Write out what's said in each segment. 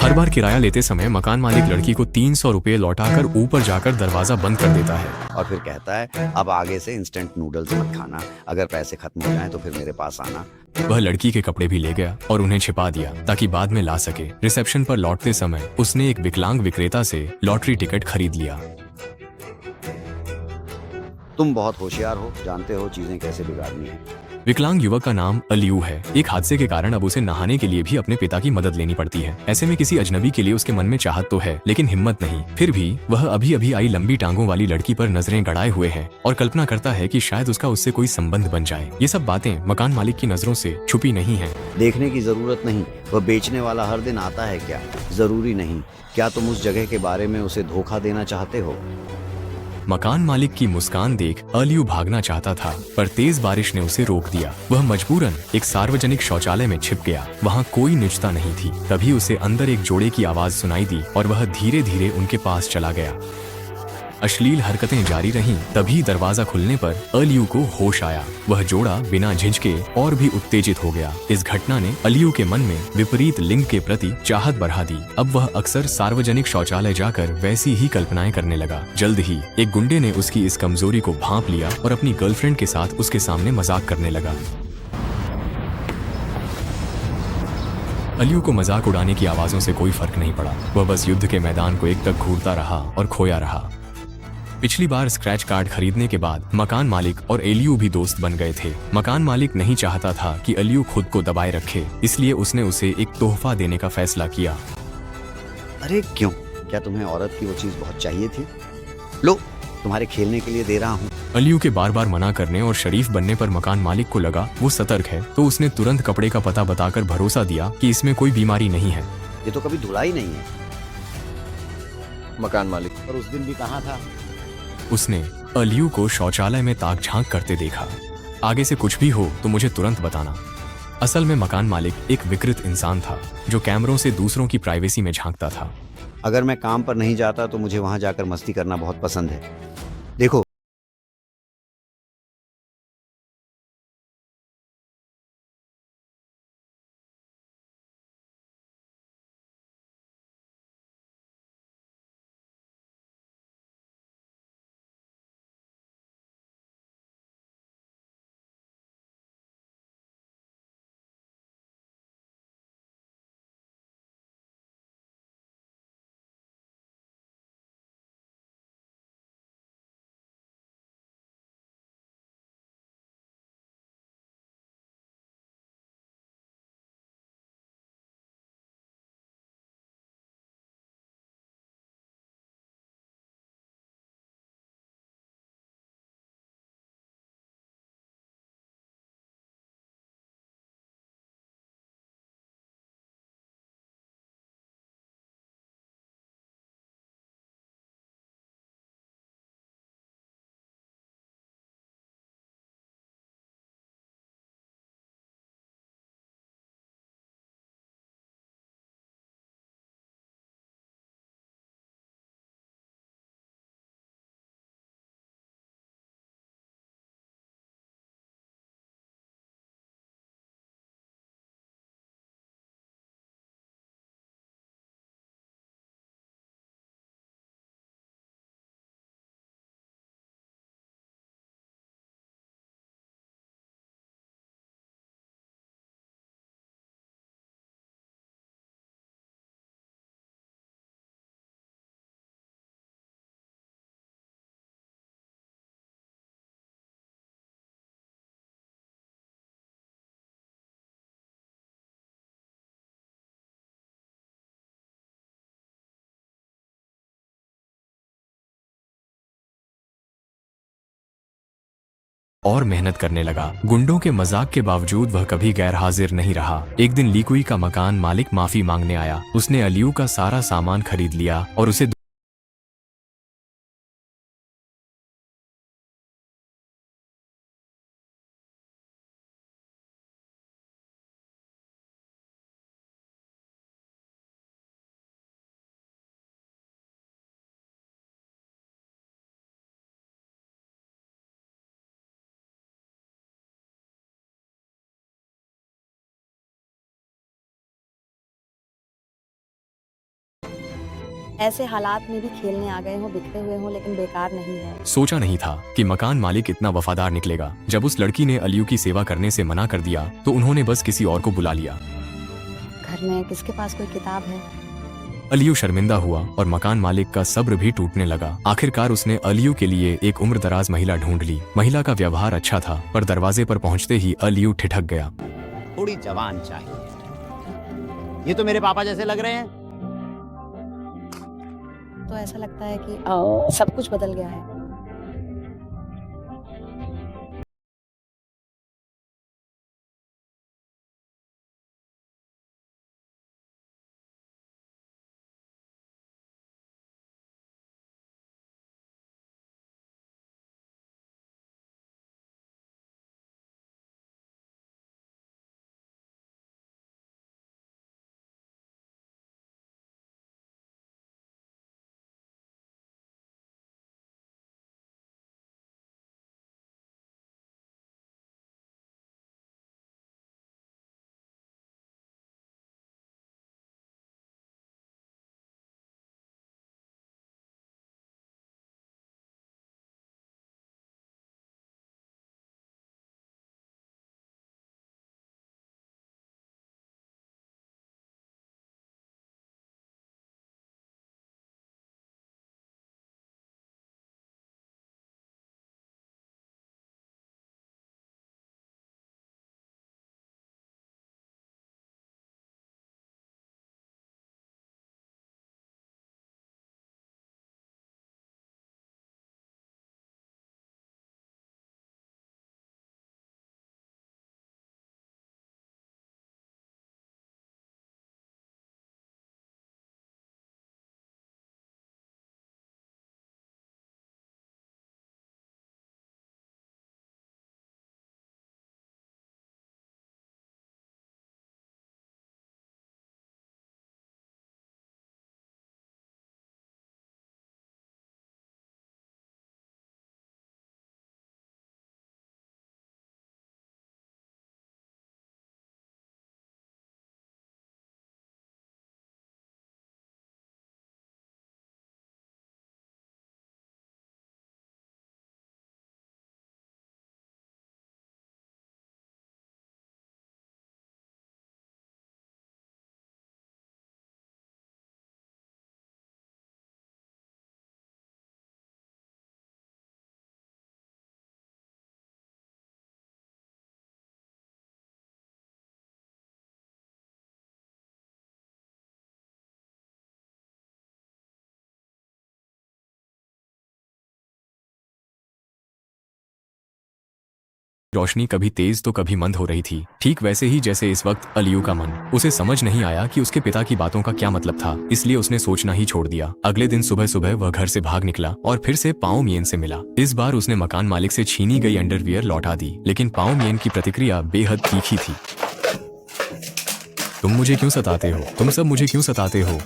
हर बार किराया लेते समय मकान मालिक लड़की को 300 रुपये लौटाकर ऊपर जाकर दरवाजा बंद कर देता है। और फिर कहता है अब आगे से इंस्टेंट नूडल्स मत खाना, अगर पैसे खत्म हो जाएं तो फिर मेरे पास आना। वह लड़की के कपड़े भी ले गया और उन्हें छिपा दिया ताकि बाद में ला सके। रिसेप्शन पर लौटते समय उसने एक विकलांग विक्रेता से लॉटरी टिकट खरीद लिया। तुम बहुत होशियार हो, जानते हो चीजें कैसे बिगाड़नी है। विकलांग युवक का नाम अलियू है। एक हादसे के कारण अब उसे नहाने के लिए भी अपने पिता की मदद लेनी पड़ती है। ऐसे में किसी अजनबी के लिए उसके मन में चाहत तो है, लेकिन हिम्मत नहीं। फिर भी वह अभी अभी आई लंबी टांगों वाली लड़की पर नजरें गड़ाए हुए है और कल्पना करता है कि शायद उसका उससे कोई संबंध बन जाए। ये सब बातें मकान मालिक की नजरों से छुपी नहीं है। देखने की जरूरत नहीं, वह बेचने वाला हर दिन आता है क्या? जरूरी नहीं। क्या तुम उस जगह के बारे में उसे धोखा देना चाहते हो? मकान मालिक की मुस्कान देख अलियू भागना चाहता था, पर तेज बारिश ने उसे रोक दिया। वह मजबूरन एक सार्वजनिक शौचालय में छिप गया। वहाँ कोई निजता नहीं थी। तभी उसे अंदर एक जोड़े की आवाज सुनाई दी और वह धीरे धीरे उनके पास चला गया। अश्लील हरकतें जारी रहीं। तभी दरवाजा खुलने पर अलियू को होश आया। वह जोड़ा बिना झिझके और भी उत्तेजित हो गया। इस घटना ने अलियू के मन में विपरीत लिंग के प्रति चाहत बढ़ा दी। अब वह अक्सर सार्वजनिक शौचालय जाकर वैसी ही कल्पनाएं करने लगा। जल्द ही एक गुंडे ने उसकी इस कमजोरी को भांप लिया और अपनी गर्लफ्रेंड के साथ उसके सामने मजाक करने लगा। अलियू को मजाक उड़ाने की आवाजों से कोई फर्क नहीं पड़ा। वह बस युद्ध के मैदान को एकटक घूरता रहा और खोया रहा। पिछली बार स्क्रैच कार्ड खरीदने के बाद मकान मालिक और एलियू भी दोस्त बन गए थे। मकान मालिक नहीं चाहता था कि अलियू खुद को दबाए रखे, इसलिए उसने उसे एक तोहफा देने का फैसला किया। अरे क्यों? क्या तुम्हें औरत की वो चीज बहुत चाहिए थी? लो, तुम्हारे खेलने के लिए दे रहा हूँ। अलियू के बार बार मना करने और शरीफ बनने पर मकान मालिक को लगा वो सतर्क है, तो उसने तुरंत कपड़े का पता बताकर भरोसा दिया कि इसमें कोई बीमारी नहीं है। ये तो कभी धुला ही नहीं है। मकान मालिक, पर उस दिन भी कहाँ था? उसने अलियू को शौचालय में ताक झांक करते देखा। आगे से कुछ भी हो तो मुझे तुरंत बताना। असल में मकान मालिक एक विकृत इंसान था जो कैमरों से दूसरों की प्राइवेसी में झांकता था। अगर मैं काम पर नहीं जाता तो मुझे वहां जाकर मस्ती करना बहुत पसंद है। देखो, और मेहनत करने लगा। गुंडों के मजाक के बावजूद वह कभी गैर हाजिर नहीं रहा। एक दिन लीकुई का मकान मालिक माफी मांगने आया। उसने अलियू का सारा सामान खरीद लिया और उसे ऐसे हालात में भी खेलने आ गए हो, बिखरे हुए हो, लेकिन बेकार नहीं है। सोचा नहीं था कि मकान मालिक इतना वफादार निकलेगा। जब उस लड़की ने अलियू की सेवा करने से मना कर दिया तो उन्होंने बस किसी और को बुला लिया। घर में किसके पास कोई किताब है? अलियू शर्मिंदा हुआ और मकान मालिक का सब्र भी टूटने लगा। आखिरकार उसने अलियू के लिए एक उम्रदराज महिला ढूंढ ली। महिला का व्यवहार अच्छा था, पर दरवाजे पर पहुंचते ही अलियू ठिठक गया। थोड़ी जवान चाहिए। ये तो मेरे पापा जैसे लग रहे हैं। तो ऐसा लगता है कि सब कुछ बदल गया है। रोशनी कभी तेज तो कभी मंद हो रही थी, ठीक वैसे ही जैसे इस वक्त अलियू का मन। उसे समझ नहीं आया कि उसके पिता की बातों का क्या मतलब था, इसलिए उसने सोचना ही छोड़ दिया। अगले दिन सुबह सुबह वह घर से भाग निकला और फिर से पाओ मियन से मिला। इस बार उसने मकान मालिक से छीनी गई अंडरवियर लौटा दी, लेकिन पाओ मियन की प्रतिक्रिया बेहद तीखी थी। तुम मुझे क्यों सताते हो? तुम सब मुझे क्यों सताते हो?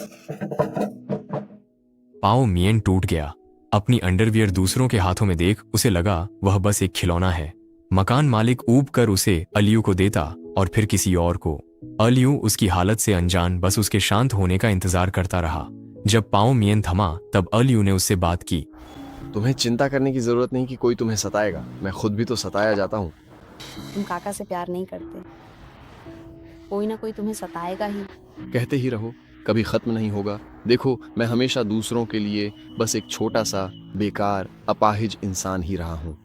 पाओ मियन टूट गया। अपनी अंडरवियर दूसरों के हाथों में देख उसे लगा वह बस एक खिलौना है। मकान मालिक ऊब कर उसे अलियू को देता और फिर किसी और को। अलियू उसकी हालत से अनजान बस उसके शांत होने का इंतजार करता रहा। जब पाओ मियन थमा तब अलियू ने उससे बात की। तुम्हें चिंता करने की जरूरत नहीं कि कोई तुम्हें सताएगा, मैं खुद भी तो सताया जाता हूँ। तुम काका से प्यार नहीं करते, कोई ना कोई तुम्हें सताएगा ही। कहते ही रहो, कभी खत्म नहीं होगा। देखो, मैं हमेशा दूसरों के लिए बस एक छोटा सा बेकार अपाहिज इंसान ही रहा हूँ।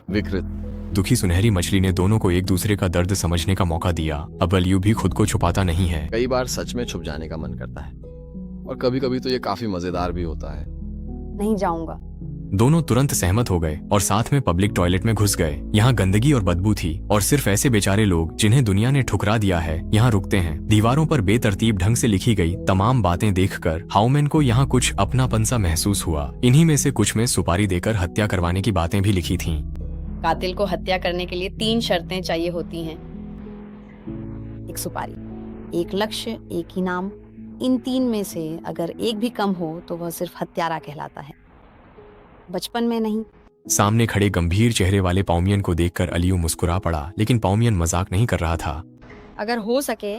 विकृत। दुखी सुनहरी मछली ने दोनों को एक दूसरे का दर्द समझने का मौका दिया। अब अलियू भी खुद को छुपाता नहीं है। कई बार सच में छुप जाने का मन करता है और कभी कभी तो ये काफी मजेदार भी होता है। नहीं जाऊंगा। दोनों तुरंत सहमत हो गए और साथ में पब्लिक टॉयलेट में घुस गए। यहाँ गंदगी और बदबू थी और सिर्फ ऐसे बेचारे लोग जिन्हें दुनिया ने ठुकरा दिया है यहाँ रुकते हैं। दीवारों पर बेतरतीब ढंग से लिखी गई तमाम बातें देखकर हाउमैन को यहाँ कुछ अपनापन सा महसूस हुआ। इन्हीं में से कुछ में सुपारी देकर हत्या करवाने की बातें भी लिखी थीं। कातिल को हत्या करने के लिए 3 शर्तें चाहिए होती हैं। एक सुपारी, एक लक्ष्य, एक इनाम। इन 3 में से अगर एक भी कम हो तो वह सिर्फ हत्यारा कहलाता है। बचपन में नहीं। सामने खड़े गंभीर चेहरे वाले पाओमियन को देखकर अलियू मुस्कुरा पड़ा, लेकिन पाओमियन मजाक नहीं कर रहा था। अगर हो सके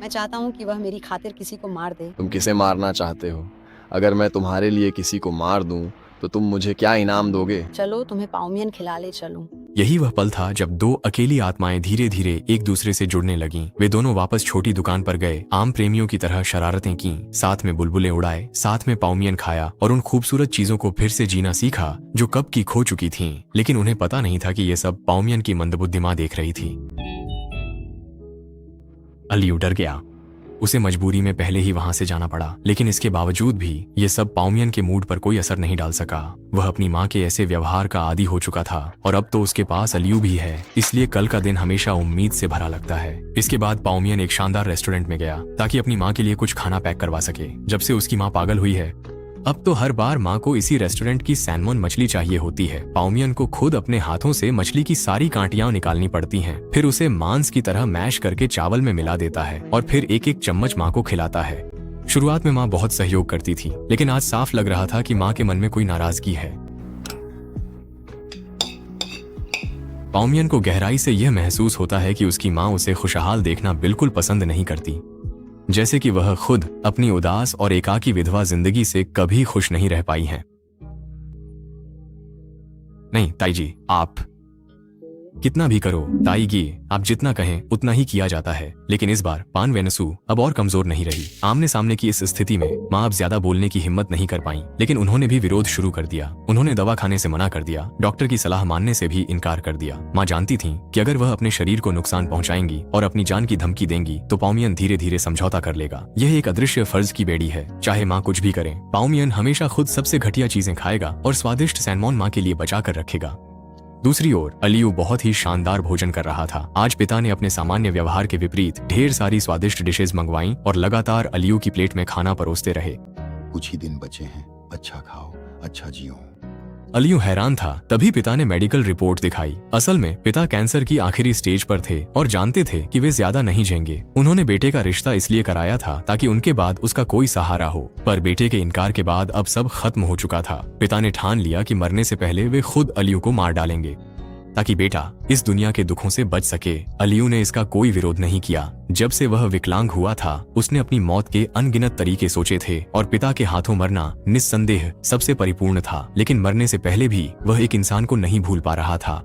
मैं चाहता हूँ कि वह मेरी खातिर किसी को मार दे। तुम किसे मारना चाहते हो? अगर मैं तुम्हारे लिए किसी को मार दूं तो तुम मुझे क्या इनाम दोगे? चलो तुम्हें पाउमियन खिला ले चलूं। यही वह पल था जब दो अकेली आत्माएं धीरे धीरे एक दूसरे से जुड़ने लगीं। वे दोनों वापस छोटी दुकान पर गए, आम प्रेमियों की तरह शरारतें की, साथ में बुलबुलें उड़ाए, साथ में पाउमियन खाया और उन खूबसूरत चीजों को फिर से जीना सीखा जो कब की खो चुकी थीं। लेकिन उन्हें पता नहीं था कि ये सब पाउमियन की मंदबुद्धि मां देख रही थी। अलियू डर गया। उसे मजबूरी में पहले ही वहां से जाना पड़ा, लेकिन इसके बावजूद भी ये सब पाउमियन के मूड पर कोई असर नहीं डाल सका। वह अपनी माँ के ऐसे व्यवहार का आदी हो चुका था और अब तो उसके पास अलियू भी है, इसलिए कल का दिन हमेशा उम्मीद से भरा लगता है। इसके बाद पाउमियन एक शानदार रेस्टोरेंट में गया ताकि अपनी माँ के लिए कुछ खाना पैक करवा सके। जब से उसकी माँ पागल हुई है, अब तो हर बार माँ को इसी रेस्टोरेंट की सैल्मन मछली चाहिए होती है। पाउमियन को खुद अपने हाथों से मछली की सारी कांटियां निकालनी पड़ती हैं, फिर उसे मांस की तरह मैश करके चावल में मिला देता है और फिर एक एक चम्मच माँ को खिलाता है। शुरुआत में माँ बहुत सहयोग करती थी, लेकिन आज साफ लग रहा था कि माँ के मन में कोई नाराजगी है। पाउमियन को गहराई से यह महसूस होता है कि उसकी माँ उसे खुशहाल देखना बिल्कुल पसंद नहीं करती, जैसे कि वह खुद अपनी उदास और एकाकी विधवा जिंदगी से कभी खुश नहीं रह पाई हैं। नहीं ताईजी, आप कितना भी करो ताईगी, आप जितना कहें उतना ही किया जाता है। लेकिन इस बार पान वेनसू अब और कमजोर नहीं रही। आमने सामने की इस स्थिति में माँ अब ज्यादा बोलने की हिम्मत नहीं कर पाई, लेकिन उन्होंने भी विरोध शुरू कर दिया। उन्होंने दवा खाने से मना कर दिया, डॉक्टर की सलाह मानने से भी इनकार कर दिया। माँ जानती थी कि अगर वह अपने शरीर को नुकसान पहुंचाएंगी और अपनी जान की धमकी देंगी तो पाउमियन धीरे धीरे समझौता कर लेगा। यह एक अदृश्य फर्ज की बेड़ी है। चाहे माँ कुछ भी करे, पाउमियन हमेशा खुद सबसे घटिया चीजें खाएगा और स्वादिष्ट सैलमन माँ के लिए बचा कर रखेगा। दूसरी ओर अलियू बहुत ही शानदार भोजन कर रहा था। आज पिता ने अपने सामान्य व्यवहार के विपरीत ढेर सारी स्वादिष्ट डिशेज मंगवाई और लगातार अलियू की प्लेट में खाना परोसते रहे। कुछ ही दिन बचे हैं, अच्छा खाओ, अच्छा जियो। अलियू हैरान था। तभी पिता ने मेडिकल रिपोर्ट दिखाई। असल में पिता कैंसर की आखिरी स्टेज पर थे और जानते थे कि वे ज्यादा नहीं जिएंगे। उन्होंने बेटे का रिश्ता इसलिए कराया था ताकि उनके बाद उसका कोई सहारा हो, पर बेटे के इनकार के बाद अब सब खत्म हो चुका था। पिता ने ठान लिया कि मरने से पहले वे खुद अलियू को मार डालेंगे ताकि बेटा इस दुनिया के दुखों से बच सके। अलियू ने इसका कोई विरोध नहीं किया। जब से वह विकलांग हुआ था, उसने अपनी मौत के अनगिनत तरीके सोचे थे और पिता के हाथों मरना निस्संदेह सबसे परिपूर्ण था। लेकिन मरने से पहले भी वह एक इंसान को नहीं भूल पा रहा था।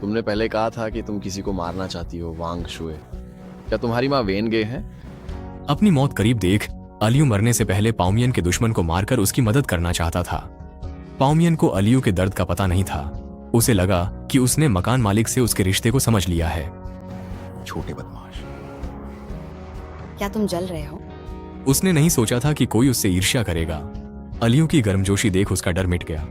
तुमने पहले कहा था कि तुम किसी को मारना चाहती हो, वांग शुए। क्या तुम्हारी माँ वेन गे है? अपनी मौत करीब देख अलियू मरने से पहले पाउमियन के दुश्मन को मारकर उसकी मदद करना चाहता था। पाउमियन को अलियू के दर्द का पता नहीं था। उसे लगा कि उसने मकान मालिक से उसके रिश्ते को समझ लिया है। छोटे बदमाश। क्या तुम जल रहे हो? उसने नहीं सोचा था कि कोई उससे ईर्ष्या करेगा। अलियू की गर्मजोशी देख उसका डर मिट गया।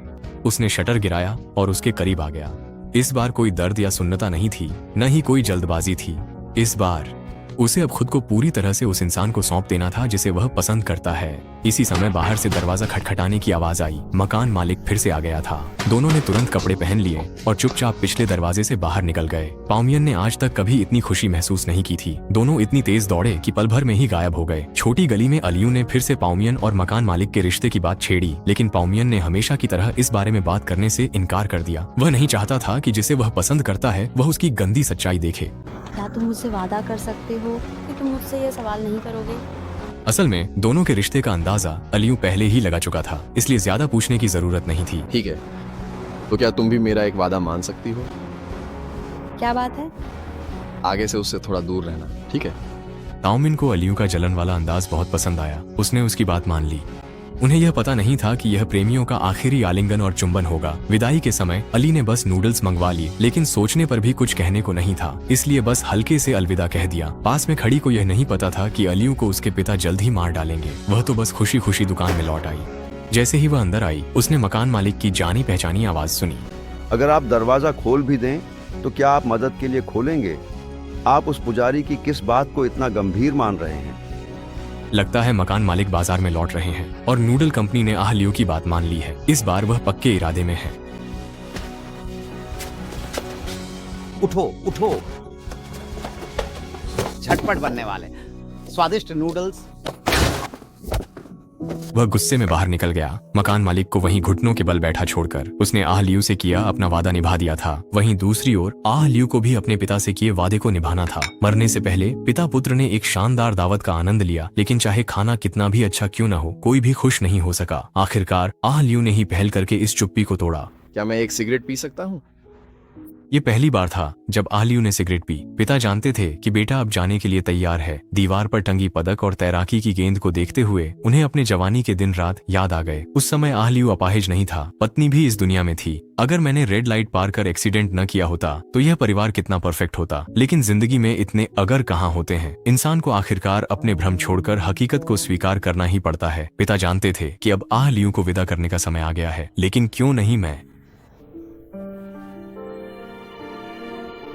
उसने शटर गिराया और उसके करीब आ गया। इस बार कोई दर्द या सुन्नता नहीं थी, न ही कोई जल्दबाजी थी। इस बार उसे अब खुद को पूरी तरह से उस इंसान को सौंप देना था जिसे वह पसंद करता है। इसी समय बाहर से दरवाजा खटखटाने की आवाज आई। मकान मालिक फिर से आ गया था। दोनों ने तुरंत कपड़े पहन लिए और चुपचाप पिछले दरवाजे से बाहर निकल गए। पाउमियन ने आज तक कभी इतनी खुशी महसूस नहीं की थी। दोनों इतनी तेज दौड़े कि पल भर में ही गायब हो गए। छोटी गली में अलियू ने फिर से पाउमियन और मकान मालिक के रिश्ते की बात छेड़ी, लेकिन पाउमियन ने हमेशा की तरह इस बारे में बात करने से इनकार कर दिया। वह नहीं चाहता था कि जिसे वह पसंद करता है वह उसकी गंदी सच्चाई देखे। क्या तुम मुझसे वादा कर सकते हो कि तुम मुझसे ये सवाल नहीं करोगे? असल में दोनों के रिश्ते का अंदाजा अलियू पहले ही लगा चुका था, इसलिए ज्यादा पूछने की जरूरत नहीं थी। ठीक है, तो क्या तुम भी मेरा एक वादा मान सकती हो? क्या बात है? आगे से उससे थोड़ा दूर रहना, ठीक है? ताउमिन को अलियू का जलन वाला अंदाज बहुत पसंद आया। उसने उसकी बात मान ली। उन्हें यह पता नहीं था कि यह प्रेमियों का आखिरी आलिंगन और चुंबन होगा। विदाई के समय अली ने बस नूडल्स मंगवा लिए, लेकिन सोचने पर भी कुछ कहने को नहीं था, इसलिए बस हल्के से अलविदा कह दिया। पास में खड़ी को यह नहीं पता था कि अलियू को उसके पिता जल्द ही मार डालेंगे। वह तो बस खुशी खुशी दुकान में लौट आई। जैसे ही वह अंदर आई, उसने मकान मालिक की जानी पहचानी आवाज सुनी। अगर आप दरवाजा खोल भी दें तो क्या आप मदद के लिए खोलेंगे? आप उस पुजारी की किस बात को इतना गंभीर मान रहे हैं? लगता है मकान मालिक बाजार में लौट रहे हैं और नूडल कंपनी ने अलियू की बात मान ली है। इस बार वह पक्के इरादे में है। उठो उठो, झटपट बनने वाले स्वादिष्ट नूडल्स। वह गुस्से में बाहर निकल गया। मकान मालिक को वहीं घुटनों के बल बैठा छोड़कर उसने आह लियू से किया अपना वादा निभा दिया था। वहीं दूसरी ओर आह लियू को भी अपने पिता से किए वादे को निभाना था। मरने से पहले पिता पुत्र ने एक शानदार दावत का आनंद लिया, लेकिन चाहे खाना कितना भी अच्छा क्यों न हो, कोई भी खुश नहीं हो सका। आखिरकार आह लियू ने ही पहल करके इस चुप्पी को तोड़ा। क्या मैं एक सिगरेट पी सकता हूँ? ये पहली बार था जब आह लियू ने सिगरेट पी। पिता जानते थे कि बेटा अब जाने के लिए तैयार है। दीवार पर टंगी पदक और तैराकी की गेंद को देखते हुए उन्हें अपने जवानी के दिन रात याद आ गए। उस समय आह लियू अपाहिज नहीं था, पत्नी भी इस दुनिया में थी। अगर मैंने रेड लाइट पार कर एक्सीडेंट न किया होता तो यह परिवार कितना परफेक्ट होता। लेकिन जिंदगी में इतने अगर कहाँ होते हैं। इंसान को आखिरकार अपने भ्रम छोड़कर हकीकत को स्वीकार करना ही पड़ता है। पिता जानते थे कि अब आह लियू को विदा करने का समय आ गया है, लेकिन क्यों नहीं मैं।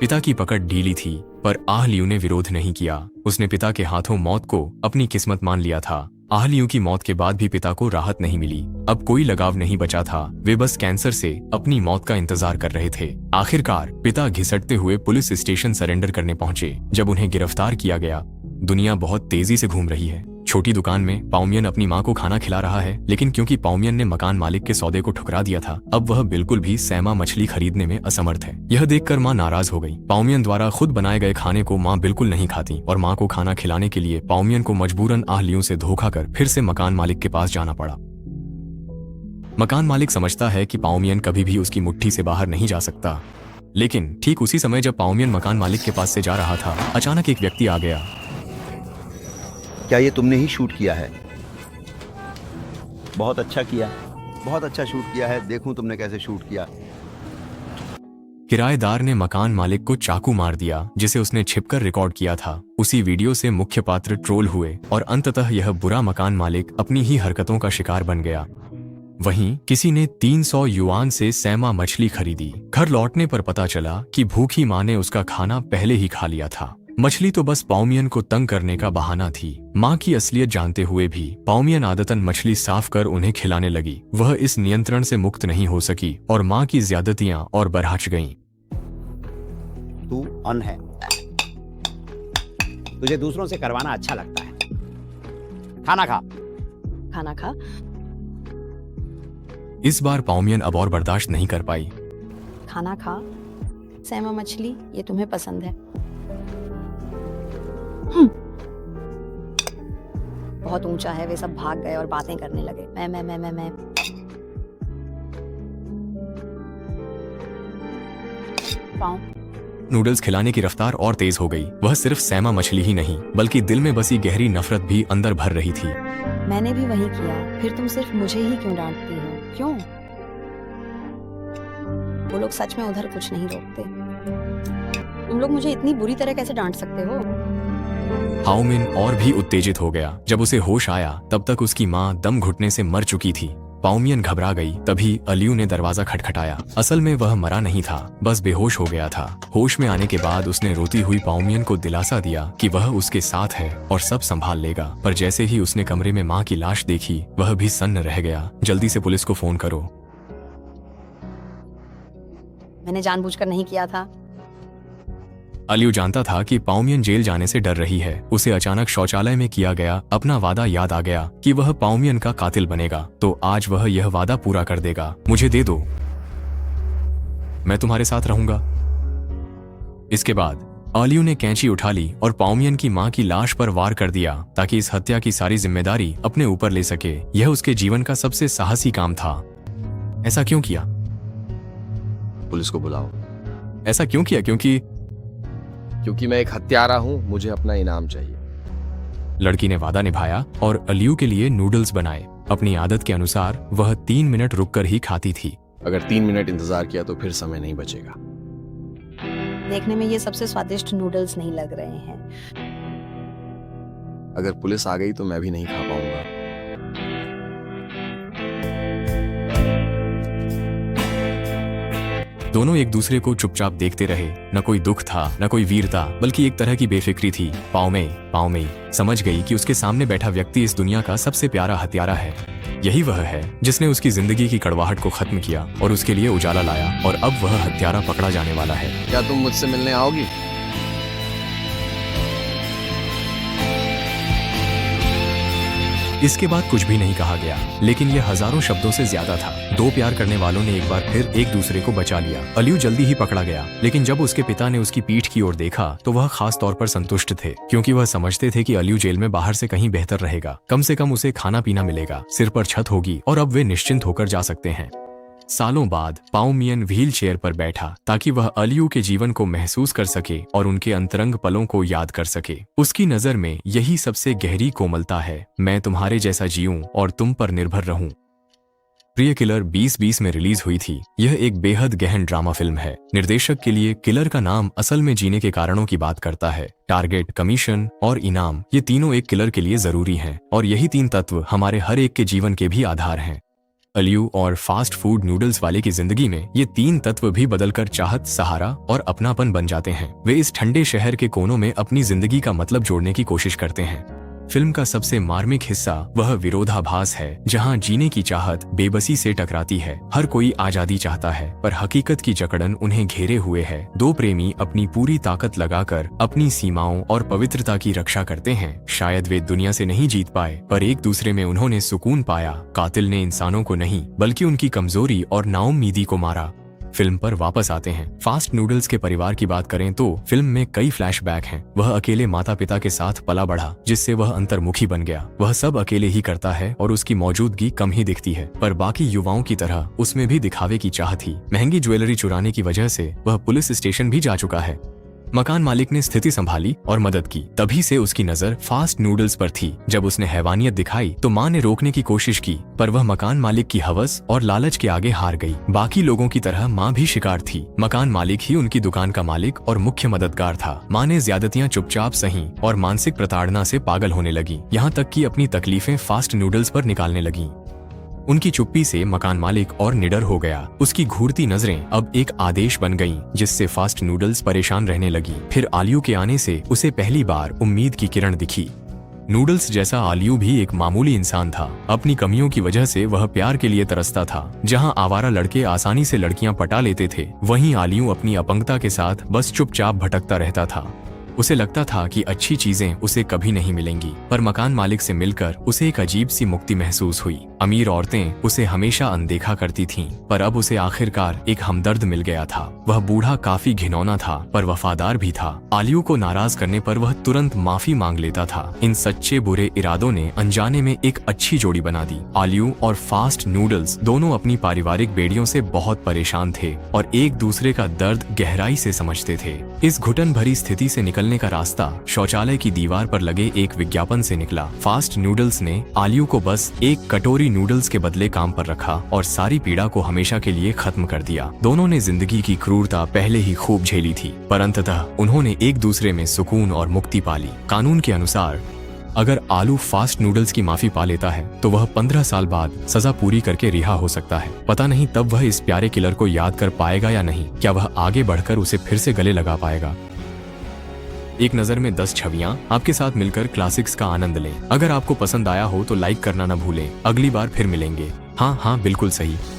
पिता की पकड़ ढीली थी, पर आह लियू ने विरोध नहीं किया। उसने पिता के हाथों मौत को अपनी किस्मत मान लिया था। आह लियू की मौत के बाद भी पिता को राहत नहीं मिली। अब कोई लगाव नहीं बचा था। वे बस कैंसर से अपनी मौत का इंतजार कर रहे थे। आखिरकार पिता घिसटते हुए पुलिस स्टेशन सरेंडर करने पहुंचे। जब उन्हें गिरफ्तार किया गया, दुनिया बहुत तेजी से घूम रही है। छोटी दुकान में पाउमियन अपनी मां को खाना खिला रहा है, लेकिन क्योंकि पाउमियन ने मकान मालिक के सौदे को ठुकरा दिया था, अब वह बिल्कुल भी सैमा मछली खरीदने में असमर्थ है। यह देखकर मां नाराज हो गई। पाउमियन द्वारा खुद बनाए गए खाने को मां बिल्कुल नहीं खाती और मां को खाना खिलाने के लिए पाउमियन को मजबूरन आह लियू से धोखा कर फिर से मकान मालिक के पास जाना पड़ा। मकान मालिक समझता है कि पाउमियन कभी भी उसकी मुट्ठी से बाहर नहीं जा सकता। लेकिन ठीक उसी समय जब पाउमियन मकान मालिक के पास से जा रहा था, अचानक एक व्यक्ति आ गया। क्या ये तुमने ही शूट किया है? बहुत अच्छा किया, बहुत अच्छा शूट किया है। देखूं तुमने कैसे शूट किया। किराएदार ने मकान मालिक को चाकू मार दिया, जिसे उसने छिपकर रिकॉर्ड किया था। उसी वीडियो से मुख्य पात्र ट्रोल हुए और अंततः यह बुरा मकान मालिक अपनी ही हरकतों का शिकार बन गया। वहीं किसी ने 300 युआन से सैमा मछली खरीदी। घर लौटने पर पता चला कि भूखी मां ने उसका खाना पहले ही खा लिया था। मछली तो बस पाउमियन को तंग करने का बहाना थी। मां की असलियत जानते हुए भी पाउमियन आदतन मछली साफ कर उन्हें खिलाने लगी। वह इस नियंत्रण से मुक्त नहीं हो सकी और मां की ज्यादतियां और बढ़ाच गईं। तू अन है, तुझे दूसरों से करवाना अच्छा लगता है। खाना खा। खाना खा। इस बार पाउमियन अब और बर्दाश्त नहीं कर पाई। खाना खा। सैमा मछली, ये तुम्हें पसंद है। बहुत ऊंचा है। वे सब भाग गए और बातें करने लगे। मैं पाऊं। नूडल्स खिलाने की रफ्तार और तेज हो गई। वह सिर्फ सैमा मछली ही नहीं, बल्कि दिल में बसी गहरी नफरत भी अंदर भर रही थी। मैंने भी वही किया। फिर तुम सिर्फ मुझे ही क्यों डांटती हो? क्यों? वो लोग सच में उधर कुछ नहीं रोकते। तुम लोग मुझे इतनी बुरी तरह कैसे डांट सकते हो? हाओमिन और भी उत्तेजित हो गया। जब उसे होश आया, तब तक उसकी मां दम घुटने से मर चुकी थी। पाउमियन घबरा गई। तभी अलियू ने दरवाजा खटखटाया। असल में वह मरा नहीं था, बस बेहोश हो गया था। होश में आने के बाद उसने रोती हुई पाउमियन को दिलासा दिया कि वह उसके साथ है और सब संभाल लेगा। पर जैसे ही उसने कमरे में मां की लाश देखी, वह भी सन्न रह गया। जल्दी से पुलिस को फोन करो। मैंने जानबूझकर नहीं किया था। अलियू जानता था कि पाउमियन जेल जाने से डर रही है। उसे अचानक शौचालय में किया गया अपना वादा याद आ गया कि वह पाउमियन का कातिल बनेगा। तो आज वह यह वादा पूरा कर देगा। मुझे दे दो, मैं तुम्हारे साथ रहूंगा। इसके बाद अलियू ने कैंची उठा ली और पाउमियन की मां की लाश पर वार कर दिया, ताकि इस हत्या की सारी जिम्मेदारी अपने ऊपर ले सके। यह उसके जीवन का सबसे साहसी काम था। ऐसा क्यों किया? पुलिस को बुलाओ। ऐसा क्यों किया? क्योंकि मैं एक हत्यारा हूं, मुझे अपना इनाम चाहिए। लड़की ने वादा निभाया और अलियू के लिए नूडल्स बनाए। अपनी आदत के अनुसार वह 3 मिनट रुककर ही खाती थी। अगर 3 मिनट इंतजार किया तो फिर समय नहीं बचेगा। देखने में ये सबसे स्वादिष्ट नूडल्स नहीं लग रहे हैं। अगर पुलिस आ गई तो मैं भी नहीं खा पाऊंगा। दोनों एक दूसरे को चुपचाप देखते रहे। न कोई दुख था, न कोई वीरता, बल्कि एक तरह की बेफिक्री थी। पाओमे समझ गई कि उसके सामने बैठा व्यक्ति इस दुनिया का सबसे प्यारा हत्यारा है। यही वह है जिसने उसकी जिंदगी की कड़वाहट को खत्म किया और उसके लिए उजाला लाया। और अब वह हत्यारा पकड़ा जाने वाला है। क्या तुम मुझसे मिलने आओगी? इसके बाद कुछ भी नहीं कहा गया, लेकिन यह हजारों शब्दों से ज्यादा था। दो प्यार करने वालों ने एक बार फिर एक दूसरे को बचा लिया। अलियू जल्दी ही पकड़ा गया, लेकिन जब उसके पिता ने उसकी पीठ की ओर देखा तो वह खास तौर पर संतुष्ट थे, क्योंकि वह समझते थे कि अलियू जेल में बाहर से कहीं बेहतर रहेगा। कम से कम उसे खाना पीना मिलेगा, सिर पर छत होगी और अब वे निश्चिंत होकर जा सकते हैं। सालों बाद पाओ मियन व्हील चेयर पर बैठा ताकि वह अलियू के जीवन को महसूस कर सके और उनके अंतरंग पलों को याद कर सके। उसकी नजर में यही सबसे गहरी कोमलता है, मैं तुम्हारे जैसा जीऊं और तुम पर निर्भर रहूं। प्रिय किलर 2020 में रिलीज हुई थी। यह एक बेहद गहन ड्रामा फिल्म है। निर्देशक के लिए किलर का नाम असल में जीने के कारणों की बात करता है। टारगेट, कमीशन और इनाम, ये तीनों एक किलर के लिए जरूरी हैं, और यही तीन तत्व हमारे हर एक के जीवन के भी आधार हैं। अलियू और फास्ट फूड नूडल्स वाले की जिंदगी में ये तीन तत्व भी बदलकर चाहत, सहारा और अपनापन बन जाते हैं। वे इस ठंडे शहर के कोनों में अपनी जिंदगी का मतलब जोड़ने की कोशिश करते हैं। फिल्म का सबसे मार्मिक हिस्सा वह विरोधाभास है, जहां जीने की चाहत बेबसी से टकराती है। हर कोई आजादी चाहता है, पर हकीकत की जकड़न उन्हें घेरे हुए है। दो प्रेमी अपनी पूरी ताकत लगाकर अपनी सीमाओं और पवित्रता की रक्षा करते हैं। शायद वे दुनिया से नहीं जीत पाए, पर एक दूसरे में उन्होंने सुकून पाया। कातिल ने इंसानों को नहीं, बल्कि उनकी कमजोरी और नाउम्मीदी को मारा। फिल्म पर वापस आते हैं। फास्ट नूडल्स के परिवार की बात करें तो फिल्म में कई फ्लैशबैक हैं। वह अकेले माता पिता के साथ पला बढ़ा, जिससे वह अंतर्मुखी बन गया। वह सब अकेले ही करता है और उसकी मौजूदगी कम ही दिखती है, पर बाकी युवाओं की तरह उसमें भी दिखावे की चाह थी। महंगी ज्वेलरी चुराने की वजह से वह पुलिस स्टेशन भी जा चुका है। मकान मालिक ने स्थिति संभाली और मदद की। तभी से उसकी नजर फास्ट नूडल्स पर थी। जब उसने हैवानियत दिखाई तो माँ ने रोकने की कोशिश की, पर वह मकान मालिक की हवस और लालच के आगे हार गई। बाकी लोगों की तरह माँ भी शिकार थी। मकान मालिक ही उनकी दुकान का मालिक और मुख्य मददगार था। माँ ने ज्यादतियां चुपचाप सही और मानसिक प्रताड़ना से पागल होने लगी, यहाँ तक कि अपनी तकलीफें फास्ट नूडल्स पर निकालने लगी। उनकी चुप्पी से मकान मालिक और निडर हो गया। उसकी घूरती नजरें अब एक आदेश बन गईं, जिससे फास्ट नूडल्स परेशान रहने लगी। फिर आलियू के आने से उसे पहली बार उम्मीद की किरण दिखी। नूडल्स जैसा आलियू भी एक मामूली इंसान था। अपनी कमियों की वजह से वह प्यार के लिए तरसता था। जहां आवारा लड़के आसानी से लड़कियां पटा लेते थे, वहीं आलियू अपनी अपंगता के साथ बस चुपचाप भटकता रहता था। उसे लगता था कि अच्छी चीजें उसे कभी नहीं मिलेंगी, पर मकान मालिक से मिलकर उसे एक अजीब सी मुक्ति महसूस हुई। अमीर औरतें उसे हमेशा अनदेखा करती थीं, पर अब उसे आखिरकार एक हमदर्द मिल गया था। वह बूढ़ा काफी घिनौना था, पर वफादार भी था। आलियू को नाराज करने पर वह तुरंत माफी मांग लेता था। इन सच्चे बुरे इरादों ने अनजाने में एक अच्छी जोड़ी बना दी। आलियू और फास्ट नूडल्स दोनों अपनी पारिवारिक बेड़ियों से बहुत परेशान थे और एक दूसरे का दर्द गहराई से समझते थे। इस घुटन भरी स्थिति से निकलने का रास्ता शौचालय की दीवार पर लगे एक विज्ञापन से निकला। फास्ट नूडल्स ने आलियू को बस एक कटोरी नूडल्स के बदले काम पर रखा और सारी पीड़ा को हमेशा के लिए खत्म कर दिया। दोनों ने जिंदगी की क्रूरता पहले ही खूब झेली थी, पर अंततः उन्होंने एक दूसरे में सुकून और मुक्ति पाली। कानून के अनुसार अगर आलू फास्ट नूडल्स की माफी पा लेता है तो वह 15 साल बाद सजा पूरी करके रिहा हो सकता है। पता नहीं तब वह इस प्यारे किलर को याद कर पाएगा या नहीं। क्या वह आगे बढ़कर उसे फिर से गले लगा पाएगा? एक नजर में 10 छवियां आपके साथ मिलकर क्लासिक्स का आनंद लें। अगर आपको पसंद आया हो तो लाइक करना न भूलें। अगली बार फिर मिलेंगे। हाँ, बिल्कुल सही।